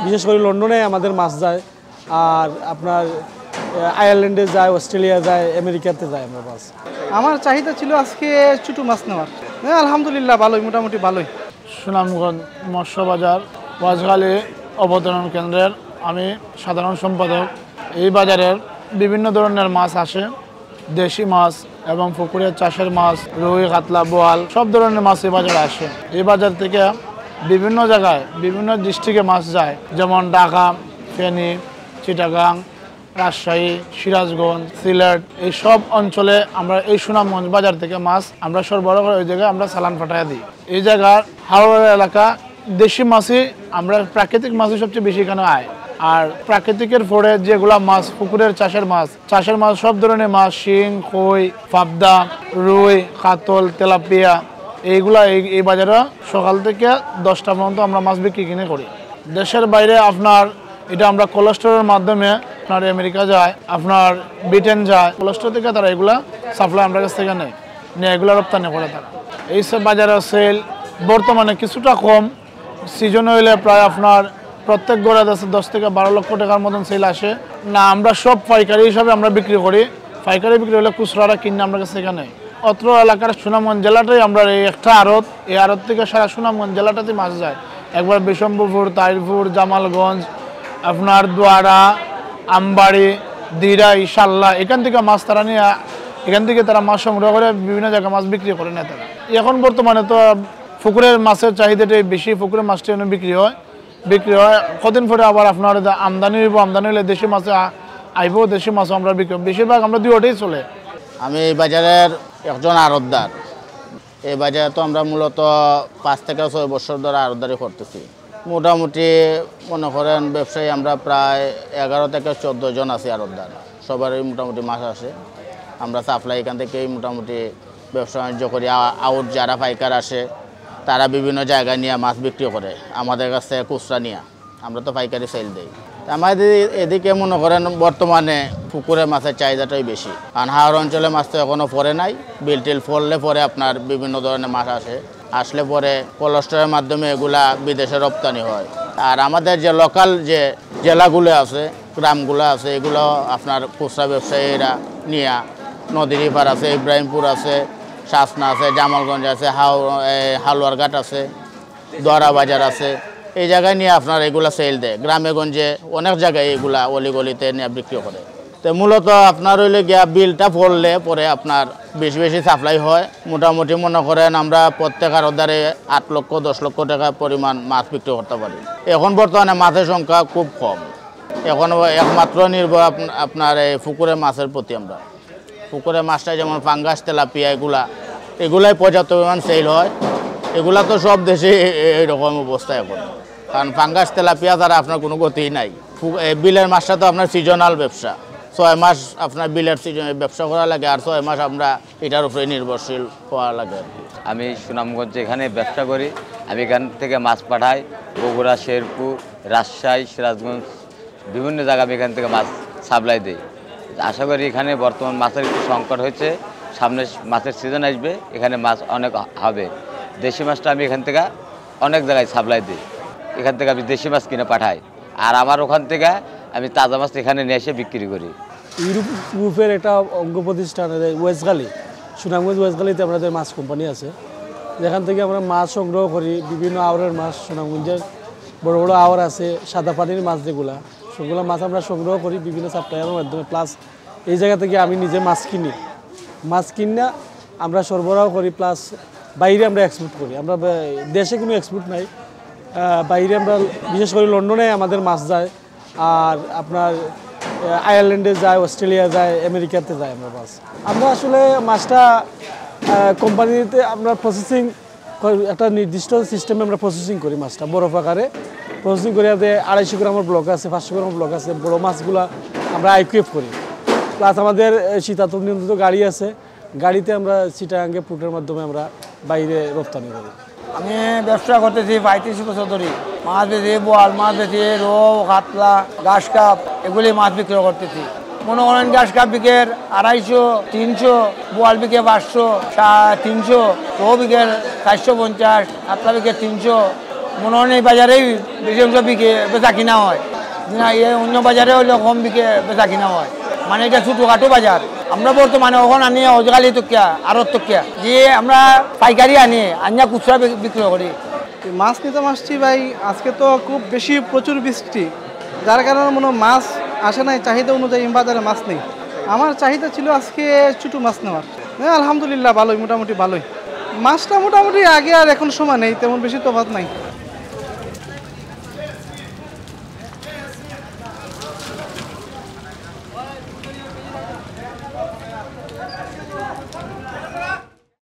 বিশেষ করে লন্ডনে আমাদের মাছ যায়, আর আপনার আয়ারল্যান্ডে যায়, অস্ট্রেলিয়া যায়, আমেরিকাতে যায় আমরা মাছ। আমার চাহিদা ছিল আজকে ছোট মাছ নেওয়ার। আলহামদুলিল্লাহ ভালোই, মোটামুটি ভালোই। সুনামগঞ্জ মৎস্য বাজার ওয়াজগালী অবতরণ কেন্দ্রের আমি সাধারণ সম্পাদক। এই বাজারের বিভিন্ন ধরনের মাছ আসে, দেশি মাছ এবং পুকুরের চাষের মাছ, রুই, কাতলা, বোয়াল সব ধরনের মাছ এই বাজারে আসে। এই বাজার থেকে বিভিন্ন জায়গায় বিভিন্ন ডিস্ট্রিক্টে মাছ যায়, যেমন ঢাকা, ফেনী, চিটাগাং, রাজশাহী, সিরাজগঞ্জ, সিলেট, এই সব অঞ্চলে আমরা এই সুনামগঞ্জ বাজার থেকে মাছ আমরা সরবরাহ করে ওই জায়গায় আমরা চালান পাঠাইয়া দিই। এই জায়গার হাওড়া এলাকা দেশি মাছই আমরা, প্রাকৃতিক মাছই সবচেয়ে বেশি এখানে আয়। আর প্রাকৃতিকের পরে যেগুলা মাছ, পুকুরের চাষের মাছ সব ধরনের মাছ, শিং, কই, পাবদা, রুই, কাতল, তেলাপিয়া, এইগুলা এই বাজারে সকাল থেকে 10টা পর্যন্ত আমরা মাছ বিক্রি কিনে করি। দেশের বাইরে আপনার এটা আমরা কোলেস্টোরের মাধ্যমে আপনার আমেরিকা যায়, আপনার ব্রিটেন যায়, কোলেস্টোর থেকে তারা এগুলা সাপ্লাই আমরা কাছ থেকে নেয়, এগুলো রপ্তানি করে তারা। এই সব বাজারে সেল বর্তমানে কিছুটা কম, সিজন হইলে প্রায় আপনার প্রত্যেক গড়ে 10 থেকে 12 লক্ষ টাকার মতন সেল আসে। না, আমরা সব পাইকারি হিসাবে আমরা বিক্রি করি, পাইকারি বিক্রি হলে খুচরারা কিনে আমরা কাছ থেকে নেই। অত্র এলাকার সুনামগঞ্জ জেলাটাই আমরা এই একটা আড়ত, এই আড়ত থেকে সারা সুনামগঞ্জ জেলাটাতে মাছ যায়। একবার বিশম্বরপুর, তাইরপুর, জামালগঞ্জ, আপনার দোয়ারা, আমবাড়ি, দিরা, ইশাল্লাহ, এখান থেকে মাছ তারা নিয়ে, এখান থেকে তারা মাছ সংগ্রহ করে বিভিন্ন জায়গায় মাছ বিক্রি করে নেয় তারা। এখন বর্তমানে তো পুকুরের মাছের চাহিদাটাই বেশি, পুকুরের মাছটি বিক্রি হয়। কদিন পরে আবার আপনার আমদানি হইব, আমদানি হলে দেশি মাছ আইব, দেশি মাছ আমরা বিক্রি, বেশিরভাগ আমরা দুইটাই চলে। আমি এই বাজারের একজন আড়তদার। এই বাজারে তো আমরা মূলত 5 থেকে 6 বছর ধরে আড়তদারি করতেছি। মোটামুটি মনে করেন ব্যবসায়ী আমরা প্রায় 11 থেকে 14 জন আছি আড়তদার। সবারই মোটামুটি মাছ আসে, আমরা সাপ্লাই এখান থেকেই মোটামুটি ব্যবসা বাণিজ্য করি। আউট যারা পাইকার আসে তারা বিভিন্ন জায়গায় নিয়ে মাছ বিক্রি করে আমাদের কাছে খুচরা নিয়ে, আমরা তো পাইকারি সেল দিই। আমাদের এদিকে মনে করেন বর্তমানে পুকুরে মাছের চাহিদাটাই বেশি, কারণ হাওড় অঞ্চলে মাছ তো এখনও পরে নাই। বিলটিল ফললে পরে আপনার বিভিন্ন ধরনের মাছ আসলে পরে কোলেস্টোরের মাধ্যমে এগুলা বিদেশে রপ্তানি হয়। আর আমাদের যে লোকাল যে জেলাগুলো আছে, গ্রামগুলো আছে, এগুলো আপনার খুচরা ব্যবসায়ীরা নিয়ে, নদীর পার আছে, ইব্রাহিমপুর আছে, শাসনা আছে, জামালগঞ্জ আছে, হালুয়ারঘাট আছে, দোয়ারা বাজার আছে, এই জায়গায় নিয়ে আপনার এগুলা সেল দেয়। গ্রামে গঞ্জে অনেক জায়গায় এগুলা অলিগলিতে নিয়ে বিক্রি করে। তো মূলত আপনার হইলে গিয়া বিলটা পড়লে পরে আপনার বেশি সাপ্লাই হয়। মোটামুটি মনে করেন আমরা প্রত্যেক আড়তদারে 8 লক্ষ 10 লক্ষ টাকা পরিমাণ মাছ বিক্রি করতে পারি। এখন বর্তমানে মাছের সংখ্যা খুব কম, এখন একমাত্র নির্ভর আপনার এই পুকুরের মাছের প্রতি। আমরা পুকুরের মাছটা যেমন পাঙ্গাস, তেলাপিয়া, এগুলাই পর্যাপ্ত পরিমাণ সেল হয়। এগুলা তো সব দেশে এইরকম অবস্থা এখন, কারণ পাঙ্গাস, তেলাপিয়া তারা আপনার কোনো গতিই নাই। বিলের মাছটা তো আপনার সিজনাল ব্যবসা, 6 মাস আপনার বিলের সিজনে ব্যবসা করা লাগে, আর 6 মাস আমরা এটার উপরে নির্ভরশীল হওয়া লাগে। আমি সুনামগঞ্জ এখানে ব্যবসা করি, আমি এখান থেকে মাছ পাঠাই বগুড়া, শেরপুর, রাজশাহী, সিরাজগঞ্জ, বিভিন্ন জায়গায় আমি এখান থেকে মাছ সাপ্লাই দিই। আশা করি এখানে বর্তমান মাছের একটু সংকট হয়েছে, সামনে মাছের সিজন আসবে, এখানে মাছ অনেক হবে। দেশি মাছটা আমি এখান থেকে অনেক জায়গায় সাপ্লাই দিই, এখান থেকে আমি দেশি মাছ কিনে পাঠাই, আর আমার ওখান থেকে আমি তাজা মাছ এখানে নিয়ে এসে বিক্রি করি। ইউরোপ গ্রুপের একটা অঙ্গ প্রতিষ্ঠান ওয়েস্টগালি, সুনামগঞ্জ ওয়েস্টগালিতে আমাদের মাছ কোম্পানি আছে, যেখান থেকে আমরা মাছ সংগ্রহ করি। বিভিন্ন আওয়ারের মাছ, সুনামগঞ্জের বড় বড় আওয়ার আছে, সাদা পানির মাছ যেগুলো, সেগুলো মাছ আমরা সংগ্রহ করি বিভিন্ন সাপ্লাইয়ের মাধ্যমে। প্লাস এই জায়গা থেকে আমি নিজে মাছ কিনে আমরা সরবরাহ করি, প্লাস বাইরে আমরা এক্সপোর্ট করি। আমরা দেশে কোনো এক্সপোর্ট নাই, বাইরে আমরা বিশেষ করে লন্ডনে আমাদের মাছ যায়, আর আপনার আয়ারল্যান্ডে যায়, অস্ট্রেলিয়া যায়, আমেরিকাতে যায় আমরা মাছ। আমরা আসলে মাছটা কোম্পানিতে আমরা প্রসেসিং, একটা নির্দিষ্ট সিস্টেমে আমরা প্রসেসিং করি মাছটা, বরফ আকারে প্রসেসিং করে। 250 গ্রামের ব্লক আছে, 500 গ্রামের ব্লক আছে। বড়ো মাছগুলো আমরা আইকিউএফ করি, প্লাস আমাদের শীতাতপ নিয়ন্ত্রিত গাড়ি আছে, গাড়িতে আমরা চিটাগাঙ্গে পুটের মাধ্যমে আমরা বাইরে রপ্তানি করি। আমি ব্যবসা করতেছি 35 বছর ধরে। মাছ বেঁচে, বোয়াল মাছ বেঁচে, রৌ, কাতলা, ঘাস কাপ, এগুলি মাছ বিক্রি করতেছি। মনে করেন ঘাস কাপ বিকে 250, 300, বোয়াল বিকে 500, 300, রৌ বিকে 450, কাতলা বিকে 300, মনে হয় এই বাজারেই বেশি অংশ বিকে বেচা কিনা হয় না, এই অন্য বাজারে হলে কম বিকে বেচা কিনা হয়। মানে এটা ছোটোখাটো বাজার। আমরা বর্তমানে ওখানে আনি অজগালি টকিয়া আরত টকিয়া যে আমরা পাইকারি আনিয়া খুচরা বিক্রয় করি। মাছ নিতে আসছি ভাই, আজকে তো খুব বেশি প্রচুর বৃষ্টি, যার কারণে মনে হয় মাছ আসে নাই, চাহিদা অনুযায়ী বাজারে মাছ নেই। আমার চাহিদা ছিল আজকে ছোটো মাছ নেওয়ার। হ্যাঁ আলহামদুলিল্লাহ ভালোই, মোটামুটি ভালোই। মাছটা মোটামুটি আগে আর এখন সমান নেই, তেমন বেশি তফাৎ নাই।